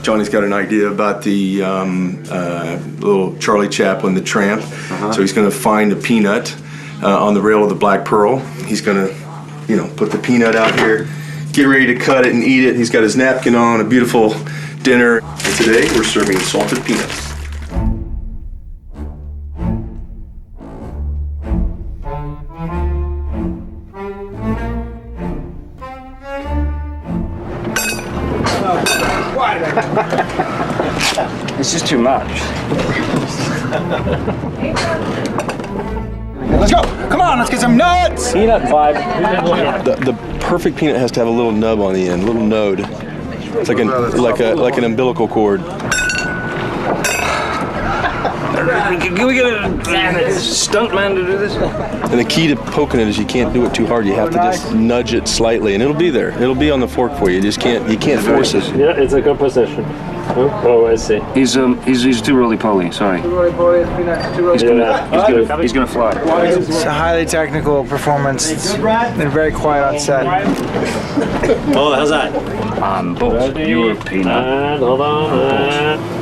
Johnny's got an idea about the little Charlie Chaplin, the tramp. So he's going to find a peanut on the rail of the Black Pearl. He's going to, put the peanut out here, get ready to cut it and eat it. He's got his napkin on, a beautiful dinner. And today we're serving salted peanuts. It's just too much. Let's go! Come on, let's get some nuts! Peanut vibe. The perfect peanut has to have a little nub on the end, a little node. It's like an umbilical cord. Can we get a stunt man to do this? And the key to poking it is you can't do it too hard. You have to just nudge it slightly, and it'll be there. It'll be on the fork for you. You can't force it. Yeah, it's a good position. Oh, I see. He's too roly-poly. Sorry. Too roly-poly, He's gonna fly. It's a highly technical performance. They're very quiet on set. Oh, how's that? I'm both. You're a peanut. And hold on.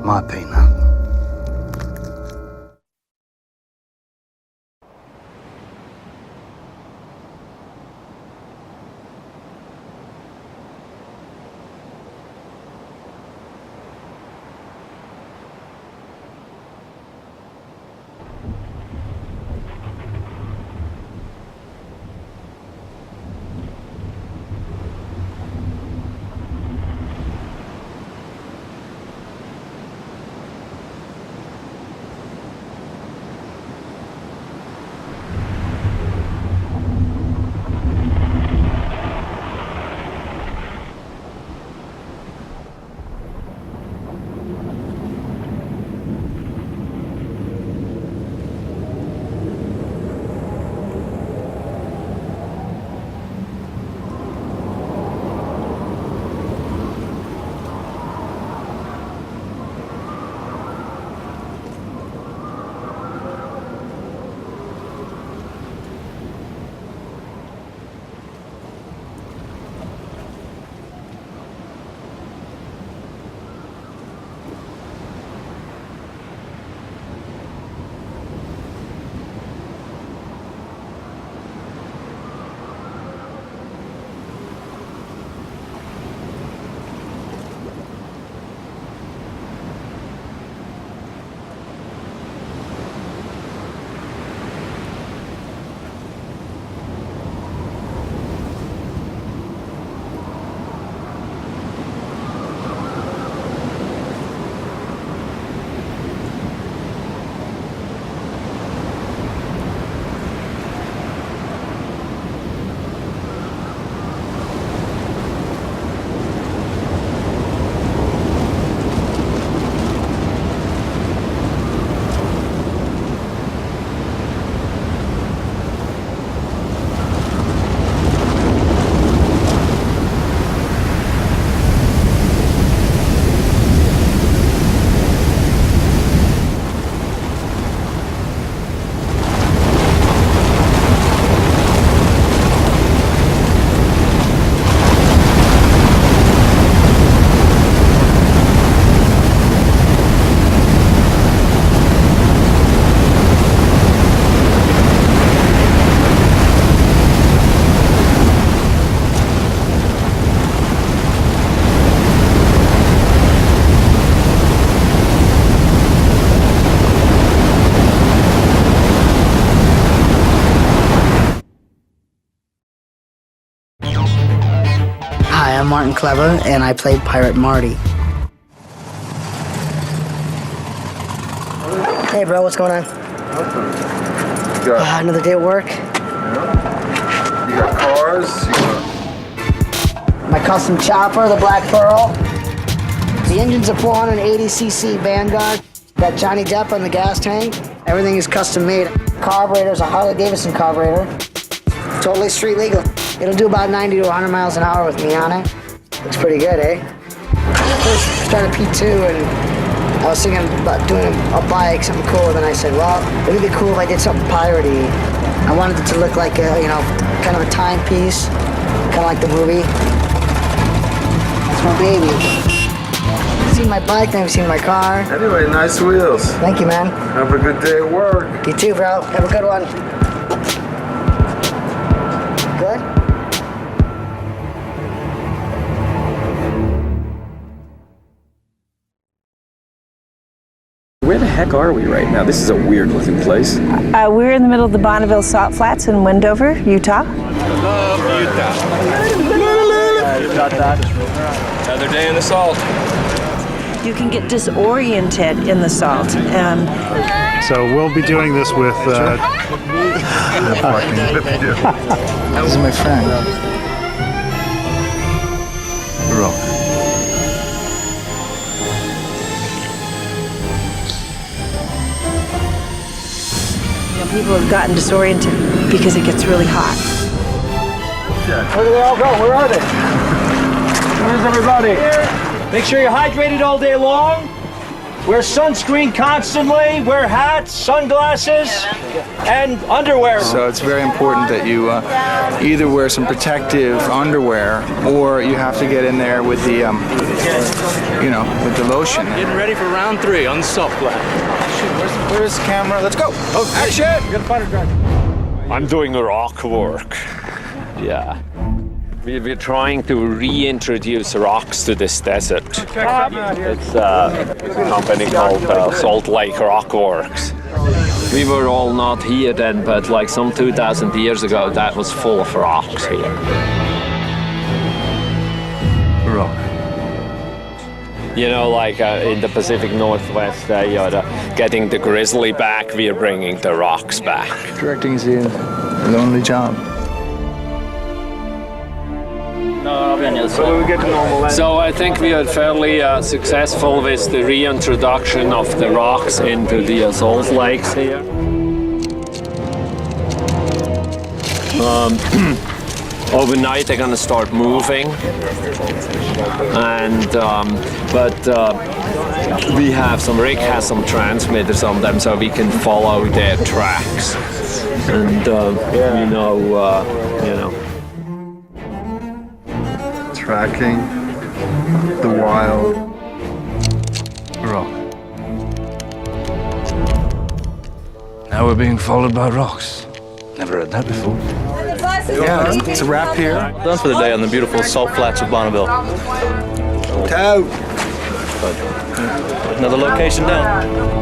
My peanut. Hi, I'm Martin Clever, and I played Pirate Marty. Hey, bro, what's going on? Another day at work. You got cars. My custom chopper, the Black Pearl. The engine's a 480cc Vanguard. Got Johnny Depp on the gas tank. Everything is custom made. Carburetor's a Harley Davidson carburetor. Totally street legal. It'll do about 90 to 100 miles an hour with me on it. Looks pretty good, eh? First started P2 and I was thinking about doing a bike, something cool. Then I said, well, it'd be cool if I did something piratey. I wanted it to look like a, kind of a timepiece, kind of like the movie. That's my baby. You've seen my bike, now you've seen my car. Anyway, nice wheels. Thank you, man. Have a good day at work. You too, bro. Have a good one. Good? Where the heck are we right now? This is a weird looking place. We're in the middle of the Bonneville Salt Flats in Wendover, Utah. Love Utah. Got that. Another day in the salt. You can get disoriented in the salt. So we'll be doing this with... This is my friend. Rock. People have gotten disoriented because it gets really hot. Where do they all go? Where are they? Where's everybody? Make sure you're hydrated all day long. Wear sunscreen constantly. Wear hats, sunglasses, and underwear. So it's very important that you either wear some protective underwear or you have to get in there with the, with the lotion. Getting ready for round 3 on the salt flat. Where's the camera? Let's go. Oh, action! I'm doing rock work. Yeah. We're trying to reintroduce rocks to this desert. It's a company called Salt Lake Rock Works. We were all not here then, but like some 2,000 years ago, that was full of rocks here. Rock. You know, like in the Pacific Northwest, you're getting the grizzly back, we are bringing the rocks back. Directing is a lonely job. So I think we are fairly successful with the reintroduction of the rocks into the salt lakes here. Overnight they're going to start moving, and we have Rick has some transmitters on them, so we can follow their tracks, and Tracking the wild rock. Now we're being followed by rocks. Never heard that before. Yeah, it's a wrap here. Done for the day on the beautiful salt flats of Bonneville. Out. Another location down.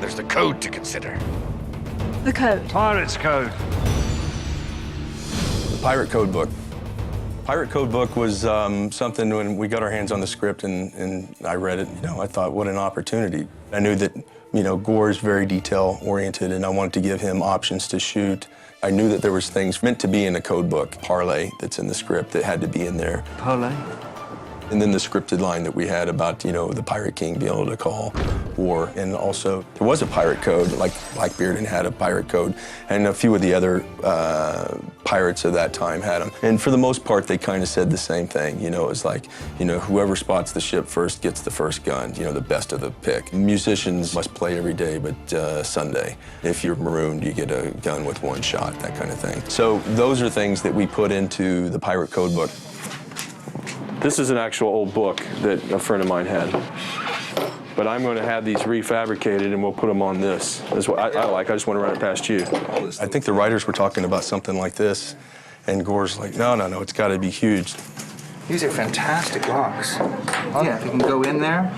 There's the code to consider. The code. Pirates Code. Pirate Code Book. Pirate Code Book was something when we got our hands on the script and I read it, I thought, what an opportunity. I knew that, Gore's very detail-oriented and I wanted to give him options to shoot. I knew that there was things meant to be in the code book, parlay that's in the script that had to be in there. Parlay? And then the scripted line that we had about, the Pirate King being able to call war. And also, there was a pirate code, like Blackbeard had a pirate code, and a few of the other pirates of that time had them. And for the most part, they kind of said the same thing. It was like, whoever spots the ship first gets the first gun, the best of the pick. Musicians must play every day, but Sunday. If you're marooned, you get a gun with one shot, that kind of thing. So those are things that we put into the Pirate Code Book. This is an actual old book that a friend of mine had. But I'm going to have these refabricated and we'll put them on this. That's what I like. I just want to run it past you. I think the writers were talking about something like this, and Gore's like, no, it's got to be huge. These are fantastic locks. Yeah, if you can go in there.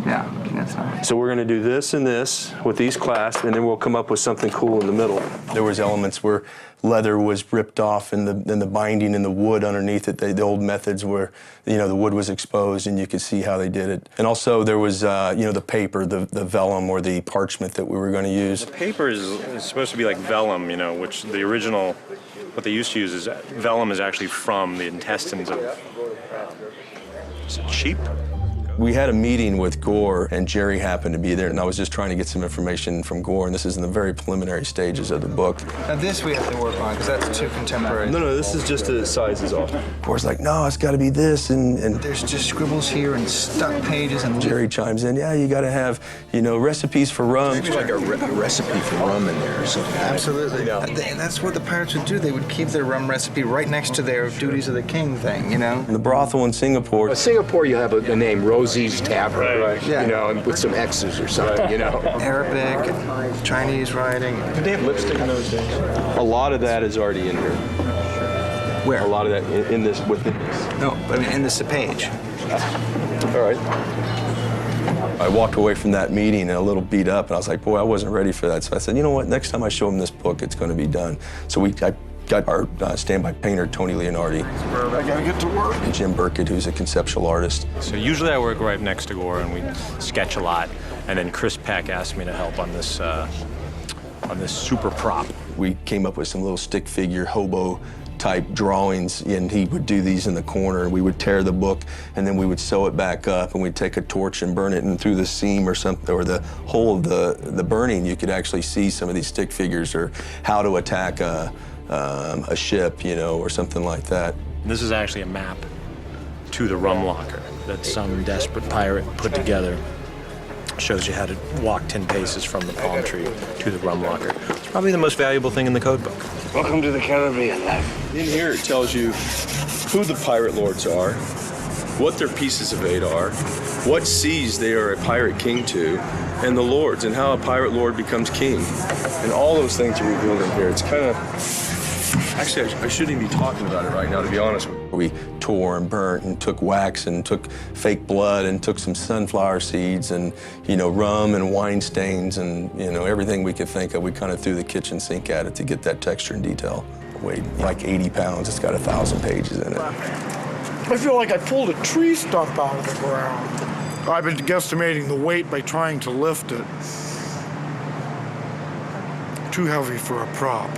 Yeah, that's nice. So we're going to do this and this with these clasps, and then we'll come up with something cool in the middle. There was elements where leather was ripped off and the binding and the wood underneath it, the old methods where, the wood was exposed and you could see how they did it. And also there was, the paper, the vellum or the parchment that we were going to use. The paper is supposed to be like vellum, which the original, what they used to use is, vellum is actually from the intestines of, is it sheep? We had a meeting with Gore, and Jerry happened to be there, and I was just trying to get some information from Gore, and this is in the very preliminary stages of the book. Now this we have to work on, because that's too contemporary. No, this is just the sizes off. Gore's like, no, it's got to be this, and there's just scribbles here and stuck pages, and Jerry chimes in, yeah, you got to have, recipes for rum. Maybe like a recipe for rum in there or something. Absolutely. That's what the pirates would do. They would keep their rum recipe right next to their duties of the king thing, And the brothel in Singapore. Singapore, you have a name, Rosie's Tavern, right. Yeah. and with some X's or something, Arabic, Chinese writing. Did they have lipstick in those days? A lot of that is already in here. Where? A lot of that within this. No, I mean in this page. All right. I walked away from that meeting a little beat up, and I was like, boy, I wasn't ready for that. So I said, you know what, next time I show him this book, it's going to be done. So I got our standby painter, Tony Leonardi. I gotta get to work. And Jim Burkett, who's a conceptual artist. So usually I work right next to Gore and we sketch a lot. And then Chris Peck asked me to help on this super prop. We came up with some little stick figure hobo type drawings, and he would do these in the corner, and we would tear the book, and then we would sew it back up, and we'd take a torch and burn it, and through the seam or something, or the hole of the burning, you could actually see some of these stick figures or how to attack a ship, or something like that. This is actually a map to the rum locker that some desperate pirate put together. Shows you how to walk 10 paces from the palm tree to the rum locker. It's probably the most valuable thing in the code book. Welcome to the Caribbean, lad. In here, it tells you who the pirate lords are, what their pieces of eight are, what seas they are a pirate king to, and the lords, and how a pirate lord becomes king. And all those things are revealed in here. It's kind of... Actually, I shouldn't even be talking about it right now, to be honest with you. We tore and burnt and took wax and took fake blood and took some sunflower seeds and, rum and wine stains and, everything we could think of. We kind of threw the kitchen sink at it to get that texture and detail. It weighed like 80 pounds. It's got 1,000 pages in it. I feel like I pulled a tree stump out of the ground. I've been guesstimating the weight by trying to lift it. Too heavy for a prop.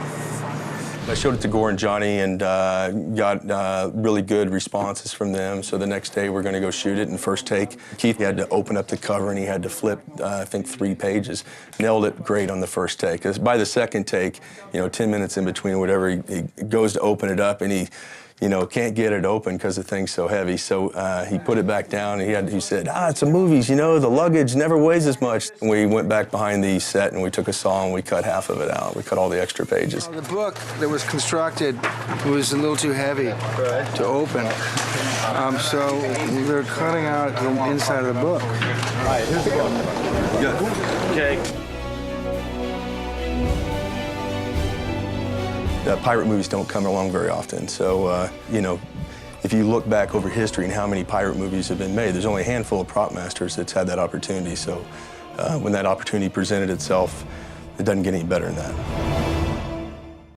I showed it to Gore and Johnny and got really good responses from them. So the next day we're going to go shoot it in first take. Keith had to open up the cover and he had to flip, I think, 3 pages. Nailed it great on the first take. 'Cause by the second take, 10 minutes in between whatever, he goes to open it up and he can't get it open because the thing's so heavy. So he put it back down and he said, it's a movies, the luggage never weighs as much. And we went back behind the set and we took a saw and we cut half of it out. We cut all the extra pages. The book that was constructed was a little too heavy to open. So they're cutting out the inside of the book. All right, here's the book. Good. Okay. Pirate movies don't come along very often, so if you look back over history and how many pirate movies have been made, there's only a handful of prop masters that's had that opportunity. So when that opportunity presented itself, it doesn't get any better than that.